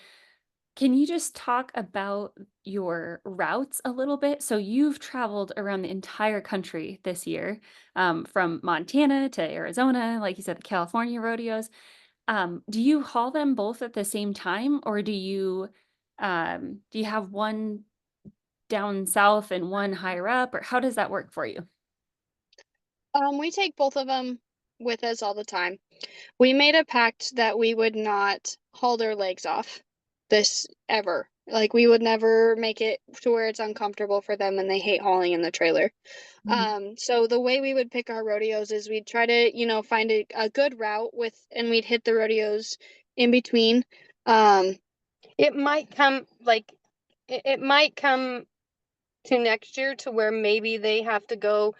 can you just talk about your routes a little bit? So you've traveled around the entire country this year, from Montana to Arizona, like you said, the California rodeos. Do you haul them both at the same time, or do you have one down south and one higher up, or how does that work for you? we take both of them with us all the time. We made a pact that we would not haul their legs off this ever. Like we would never make it to where it's uncomfortable for them and they hate hauling in the trailer. Mhm. So the way we would pick our rodeos is we'd try to, find a good route and we'd hit the rodeos in between. Um, It might come it might come to next year to where maybe they have to go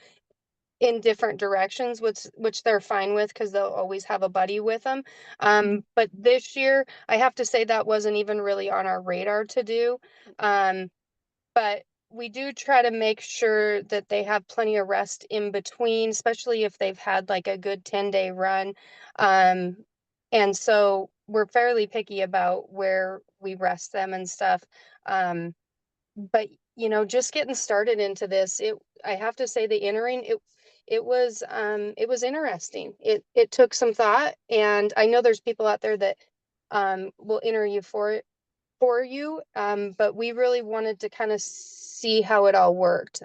in different directions, which they're fine with because they'll always have a buddy with them. But this year, I have to say that wasn't even really on our radar to do. But we do try to make sure that they have plenty of rest in between, especially if they've had like a good 10-day run. Um, and so we're fairly picky about where we rest them and stuff. But just getting started into this, I have to say the entering it was interesting. It took some thought, and I know there's people out there that will enter you for you, but we really wanted to kind of see how it all worked.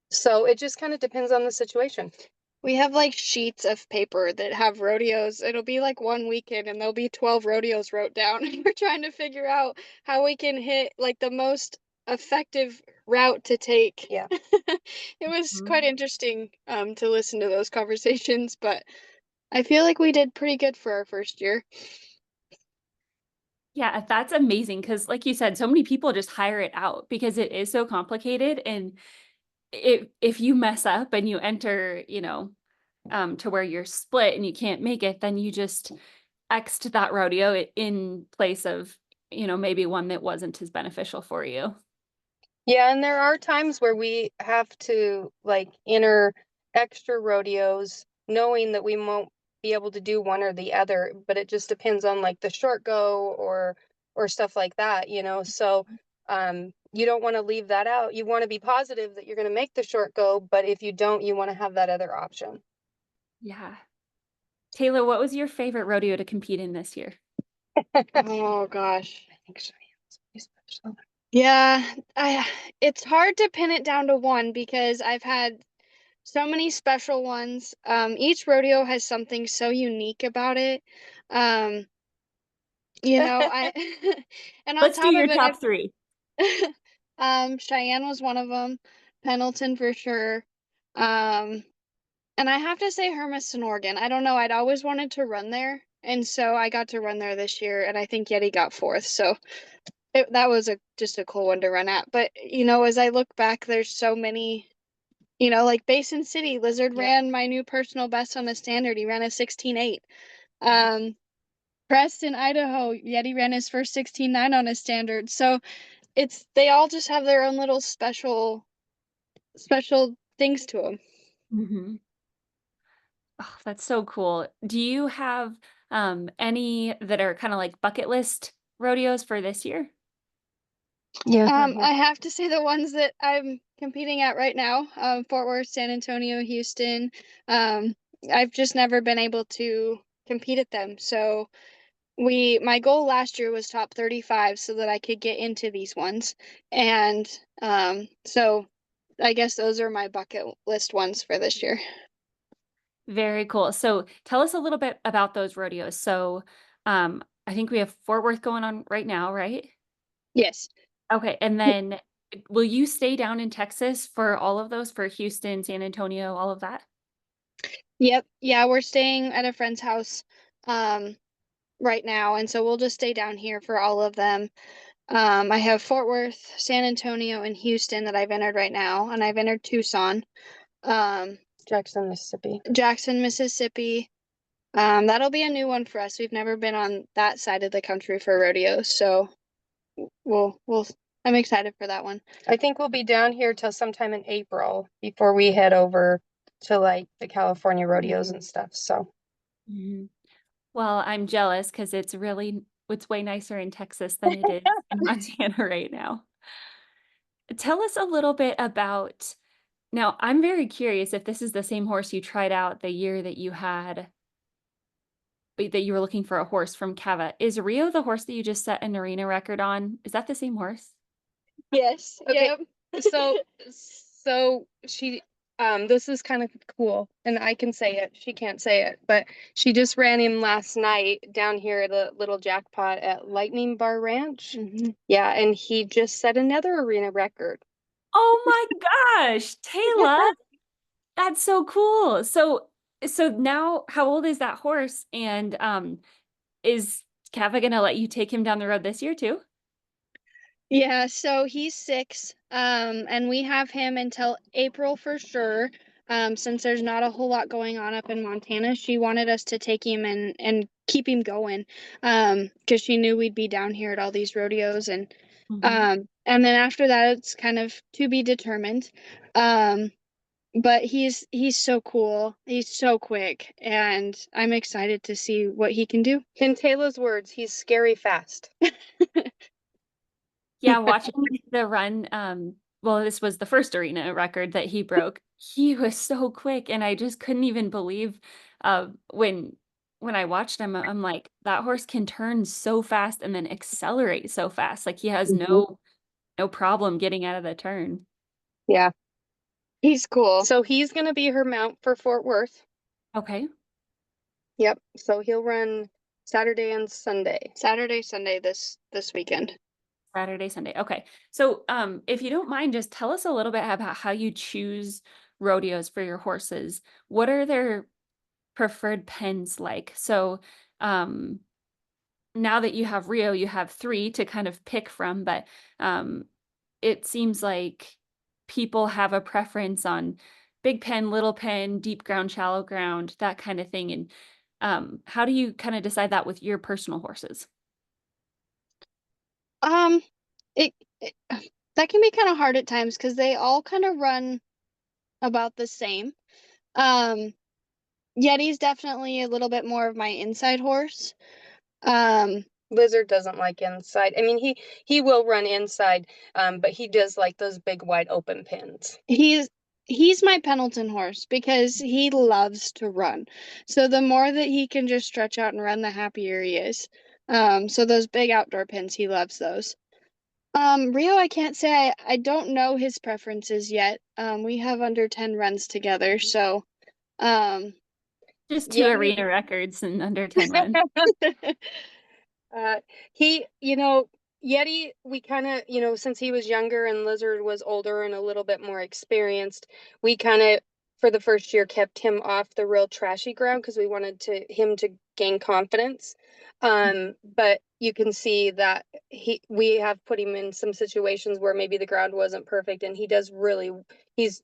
So it just kind of depends on the situation. we have like sheets of paper that have rodeos. It'll be like one weekend and there'll be 12 rodeos wrote down. And we're trying to figure out how we can hit like the most effective route to take. Yeah. It was quite Mhm. interesting to listen to those conversations, but I feel like we did pretty good for our first year. Yeah, that's amazing because, like you said, so many people just hire it out because it is so complicated. And if you mess up and you enter, to where you're split and you can't make it, then you just X'd that rodeo in place of, maybe one that wasn't as beneficial for you. Yeah, and there are times where we have to like enter extra rodeos knowing that we won't be able to do one or the other, but it just depends on like the short go or stuff like that. So you don't want to leave that out. You want to be positive that you're going to make the short go, but if you don't, you want to have that other option. Yeah. Taylor, what was your favorite rodeo to compete in this year? Oh gosh. I think Cheyenne's pretty special. Yeah, it's hard to pin it down to one because I've had so many special ones. Each rodeo has something so unique about it. Um, I and on Let's do top your of it, top three. Cheyenne was one of them, Pendleton for sure. Um, and I have to say Hermiston, Oregon. I don't know, I'd always wanted to run there, and so I got to run there this year, and I think Yeti got fourth. So that was just a cool one to run at. But as I look back, there's so many. Like Basin City, Lizard Yeah. ran my new personal best on a standard. He ran a 16.8. Um, Preston, Idaho, Yeti ran his first 16.9 on a standard. So they all just have their own little special things to them. Mhm. Oh, that's so cool. Do you have any that are kind of like bucket list rodeos for this year? Yeah. I have to say the ones that I'm competing at right now, Fort Worth, San Antonio, Houston. I've just never been able to compete at them. So my goal last year was top 35 so that I could get into these ones. And so I guess those are my bucket list ones for this year. Very cool. So tell us a little bit about those rodeos. So I think we have Fort Worth going on right now, right? Yes. Okay. And then will you stay down in Texas for all of those, for Houston, San Antonio, all of that? Yep. Yeah, we're staying at a friend's house right now, and so we'll just stay down here for all of them. I have Fort Worth, San Antonio, and Houston that I've entered right now, and I've entered Tucson, um, Jackson, Mississippi. Jackson, Mississippi. That'll be a new one for us. We've never been on that side of the country for rodeos, so I'm excited for that one. I think we'll be down here till sometime in April before we head over to like the California rodeos and stuff. So Mhm. Well, I'm jealous because it's way nicer in Texas than it is in Montana right now. Tell us a little bit about, now I'm very curious if this is the same horse you tried out the year that you were looking for a horse from Cava. Is Rio the horse that you just set an arena record on? Is that the same horse? Yes. Okay. Yep. So she this is kind of cool, and I can say it, she can't say it, but she just ran him last night down here at a little jackpot at Lightning Bar Ranch. Yeah, and he just set another arena record. Oh my gosh, Tayla, that's so cool. So now how old is that horse? And is Cava gonna let you take him down the road this year too? Yeah, so he's 6, and we have him until April for sure. Since there's not a whole lot going on up in Montana, she wanted us to take him and keep him going, because she knew we'd be down here at all these rodeos, and then after that, it's kind of to be determined. But he's so cool. He's so quick, and I'm excited to see what he can do. In Taylor's words, he's scary fast. Yeah, watching the run, well, this was the first arena record that he broke. He was so quick, and I just couldn't even believe when I watched him, I'm like, that horse can turn so fast and then accelerate so fast. Like he has no problem getting out of the turn. Yeah. He's cool. So he's gonna be her mount for Fort Worth. Okay. Yep. So he'll run Saturday and Sunday. Saturday, Sunday this weekend. Saturday, Sunday. Okay. So, if you don't mind, just tell us a little bit about how you choose rodeos for your horses. What are their preferred pens like? So, now that you have Rio, you have 3 to kind of pick from, but it seems like people have a preference on big pen, little pen, deep ground, shallow ground, that kind of thing. And how do you kind of decide that with your personal horses? It, it that can be kind of hard at times because they all kind of run about the same. Yeti's definitely a little bit more of my inside horse. Lizard doesn't like inside. I mean, he will run inside, but he does like those big wide open pins. He's my Pendleton horse because he loves to run. So the more that he can just stretch out and run, the happier he is. So those big outdoor pins, he loves those. Rio, I can't say I don't know his preferences yet. We have under 10 runs together, so Just 2 arena records and under 10 runs. He, Yeti, we kind of, since he was younger and Lizard was older and a little bit more experienced, we kind of, for the first year, kept him off the real trashy ground because we wanted him to gain confidence. But you can see that we have put him in some situations where maybe the ground wasn't perfect, and he does really, he's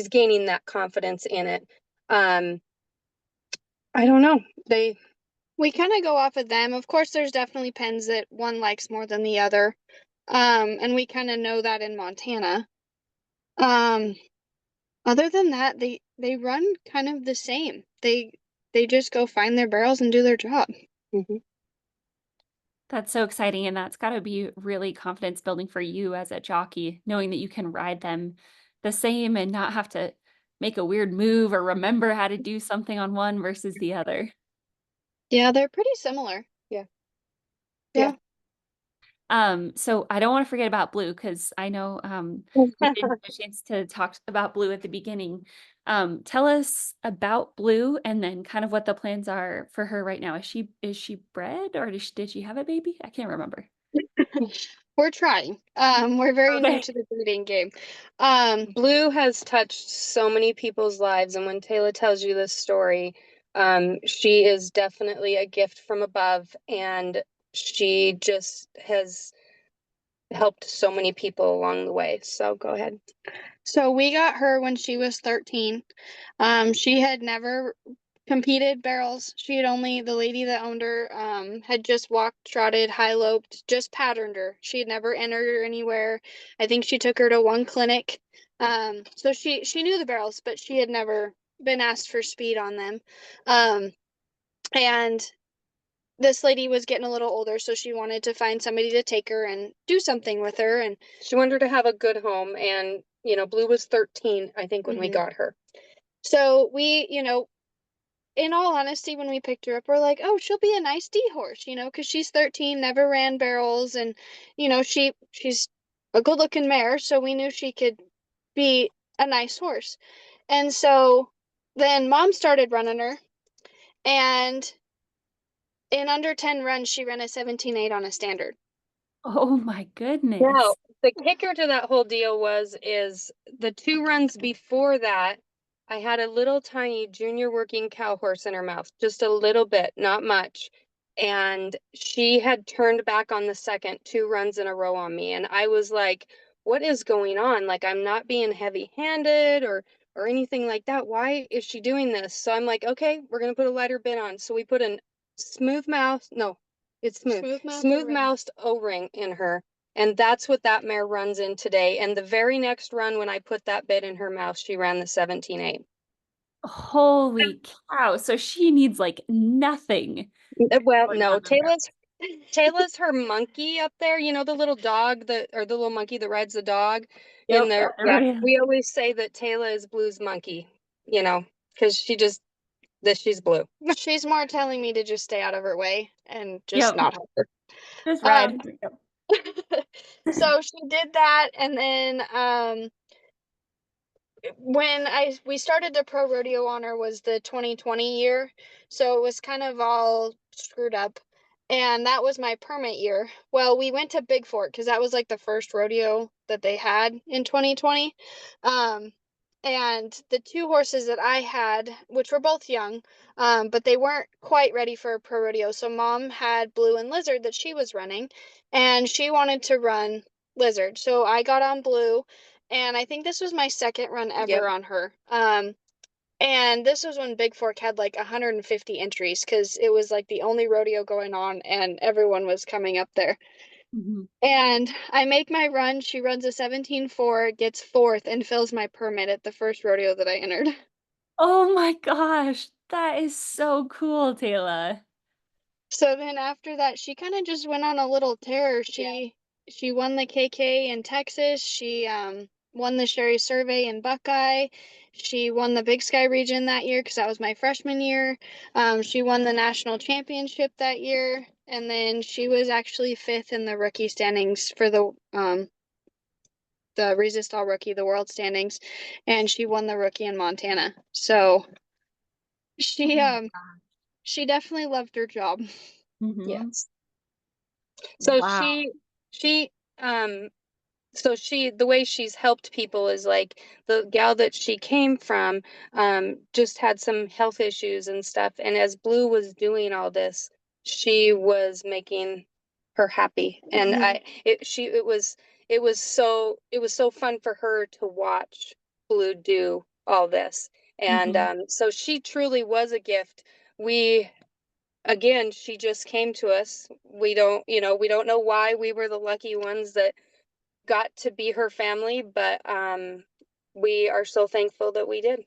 gaining that confidence in it. I don't know. We kind of go off of them. Of course, there's definitely pens that one likes more than the other. And we kind of know that in Montana. Other than that, they run kind of the same. They just go find their barrels and do their job. That's so exciting, and that's gotta be really confidence building for you as a jockey, knowing that you can ride them the same and not have to make a weird move or remember how to do something on one versus the other. Yeah, they're pretty similar. Yeah. Yeah. So I don't wanna forget about Blue because I know, we didn't get a chance to talk about Blue at the beginning. Tell us about Blue and then kind of what the plans are for her right now. Is she bred or did she have a baby? I can't remember. We're trying. We're very new Okay. to the breeding game. Blue has touched so many people's lives, and when Tayla tells you this story, she is definitely a gift from above, and she just has helped so many people along the way. So go ahead. So we got her when she was 13. She had never competed barrels. She had only, the lady that owned her, had just walked, trotted, high loped, just patterned her. She had never entered her anywhere. I think she took her to one clinic. So she knew the barrels, but she had never been asked for speed on them. And this lady was getting a little older, so she wanted to find somebody to take her and do something with her. And She wanted her to have a good home, and Blue was 13, I think, when we got her. so we, in all honesty, when we picked her up, we're like, oh, she'll be a nice D horse, because she's 13, never ran barrels, and she's a good looking mare, so we knew she could be a nice horse. And so then mom started running her, and in under 10 runs, she ran a 17.8 on a standard. Oh my Now, goodness. the kicker to that whole deal is the 2 runs before that, I had a little tiny junior working cow horse in her mouth, just a little bit, not much. And she had turned back on the second 2 runs in a row on me. And I was like, what is going on? Like, I'm not being heavy-handed or anything like that. Why is she doing this? So I'm like, okay, we're gonna put a lighter bit on. So we put a smooth mouth, no, it's smooth mouthed O-ring in her. And that's what that mare runs in today. And the very next run, when I put that bit in her mouth, she ran the 17.8. Holy cow. So she needs like nothing Well, going no, on them barrels. Tayla's her monkey up there. You know, the little dog or the little monkey that rides the dog in Yep, there. got the Yeah, rodeo. we always say that Tayla is Blue's monkey, because she's Blue. She's more telling me to just stay out of her way and just Yep, not help her. just Um, ride. Yep. so she did that, and then when we started the pro rodeo on her was the 2020 year, so it was kind of all screwed up, and that was my permit year. Well, we went to Big Fork because that was like the first rodeo that they had in 2020. And the 2 horses that I had, which were both young, but they weren't quite ready for a pro rodeo, so mom had Blue and Lizard that she was running, and she wanted to run Lizard, so I got on Blue. And I think this was my second run ever Yep. on her. And this was when Big Fork had like 150 entries because it was like the only rodeo going on and everyone was coming up there. Mhm. And I make my run. She runs a 17.4, gets 4th, and fills my permit at the first rodeo that I entered. Oh my gosh, that is so cool, Tayla. So then after that, she kind of just went on a little tear. She won the KK in Texas. She won the Sherry Survey in Buckeye. She won the Big Sky region that year because that was my freshman year. She won the national championship that year, and then she was actually 5th in the rookie standings for the Resist All Rookie, the world standings, and she won the rookie in Montana. So she Oh she definitely loved her job. Mhm. Yes. So Wow. she um the way she's helped people is like the gal that she came from just had some health issues and stuff, and as Blue was doing all this, she was making her happy. And it was so fun for her to watch Blue do all this. And Mhm. so she truly was a gift. We Again, she just came to us. We don't know why we were the lucky ones that got to be her family, but we are so thankful that we did.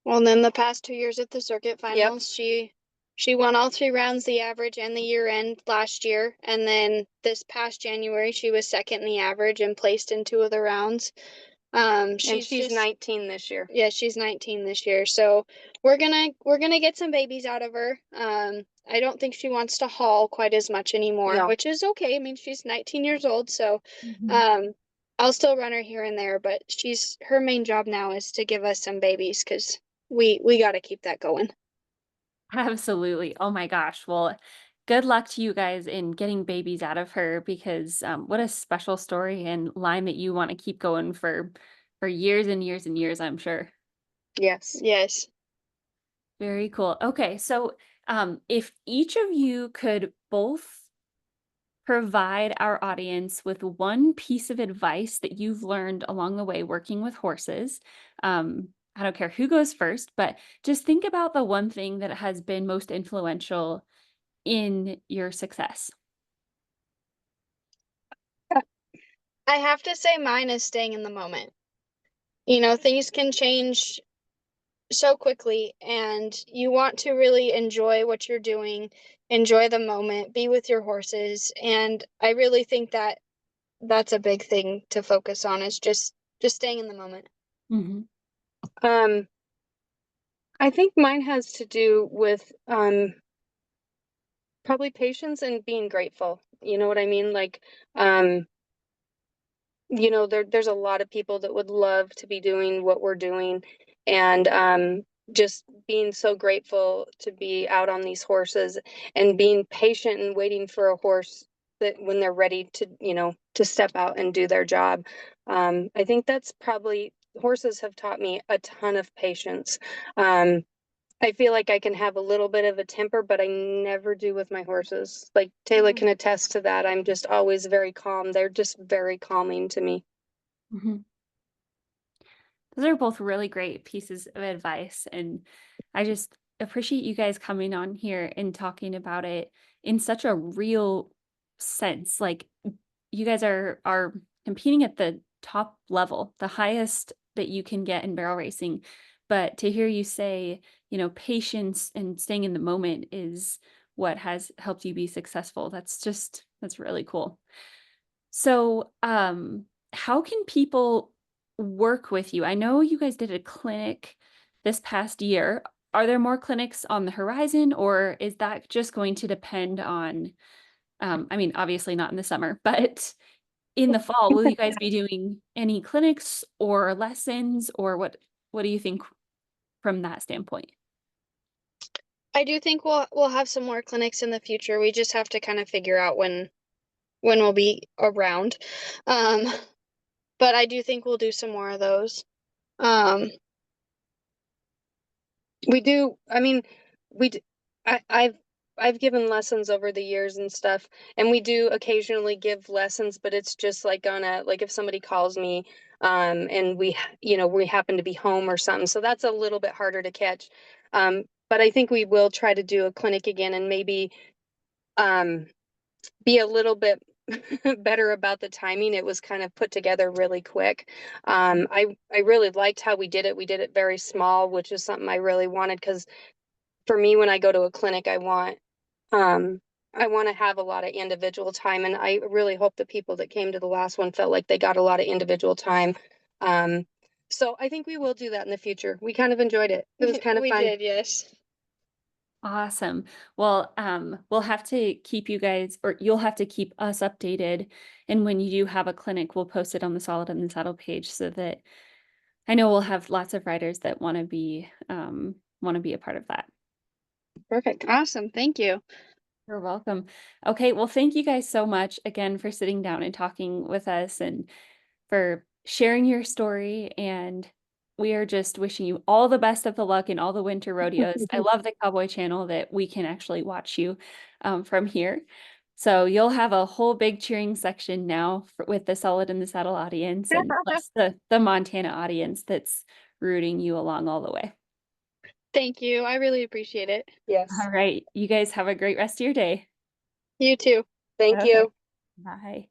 Well, and then the past 2 years at the circuit Yep. finals, she She won all 3 rounds, the average and the year end last year. And then this past January, she was second in the average and placed in 2 of the rounds. And She's she's 19 this year. Yeah, she's 19 this year. So we're gonna get some babies out of her. I don't think she wants to haul quite as much anymore, No. which is okay. I mean, she's 19 years old, so Mhm. I'll still run her here and there, but her main job now is to give us some babies because we got to keep that going. Absolutely. Oh my gosh. Well, good luck to you guys in getting babies out of her because what a special story and line that you want to keep going for years and years and years, I'm sure. Yes. Yes. Very cool. Okay, so if each of you could both provide our audience with one piece of advice that you've learned along the way working with horses. I don't care who goes first, but just think about the one thing that has been most influential in your success. I have to say mine is staying in the moment. You know, things can change so quickly, and you want to really enjoy what you're doing, enjoy the moment, be with your horses. And I really think that that's a big thing to focus on, is just staying in the moment. Mm-hmm. I think mine has to do with probably patience and being grateful. You know what I mean? Like, you know, there's a lot of people that would love to be doing what we're doing, and just being so grateful to be out on these horses and being patient and waiting for a horse that when they're ready to, you know, to step out and do their job. I think that's probably, horses have taught me a ton of patience. I feel like I can have a little bit of a temper, but I never do with my horses. Like Tayla can attest to that. I'm just always very calm. They're just very calming to me. Mm-hmm. Those are both really great pieces of advice. And I just appreciate you guys coming on here and talking about it in such a real sense. Like you guys are competing at the top level, the highest that you can get in barrel racing. But to hear you say, you know, patience and staying in the moment is what has helped you be successful. That's really cool. So, how can people work with you? I know you guys did a clinic this past year. Are there more clinics on the horizon, or is that just going to depend on, I mean, obviously not in the summer, but in the fall, will you guys be doing any clinics or lessons, or what do you think from that standpoint? I do think we'll have some more clinics in the future. We just have to kind of figure out when we'll be around. Um, but I do think we'll do some more of those. Um, We do. I mean, we. I've given lessons over the years and stuff, and we do occasionally give lessons, but it's just like on a, like if somebody calls me, and you know, we happen to be home or something, so that's a little bit harder to catch. But I think we will try to do a clinic again and maybe um be a little bit better about the timing. It was kind of put together really quick. I really liked how we did it. We did it very small, which is something I really wanted, because for me, when I go to a clinic, I want to have a lot of individual time, and I really hope the people that came to the last one felt like they got a lot of individual time. Um, so I think we will do that in the future. We kind of enjoyed it. It was kind of we fun. did, yes. Awesome. Well, we'll have to keep you guys, or you'll have to keep us updated. And when you do have a clinic, we'll post it on the Solid and the Saddle page so that I know we'll have lots of riders that want to be a part of that. Perfect. Awesome. Thank you. You're welcome. Okay, well, thank you guys so much again for sitting down and talking with us and for sharing your story. And we are just wishing you all the best of the luck in all the winter rodeos. I love the Cowboy Channel that we can actually watch you from here. So you'll have a whole big cheering section now with the Solid and the Saddle audience, and plus the Montana audience that's rooting you along all the way. Thank you. I really appreciate it. Yes. All right, you guys have a great rest of your day. You too. Thank Okay. you. Bye.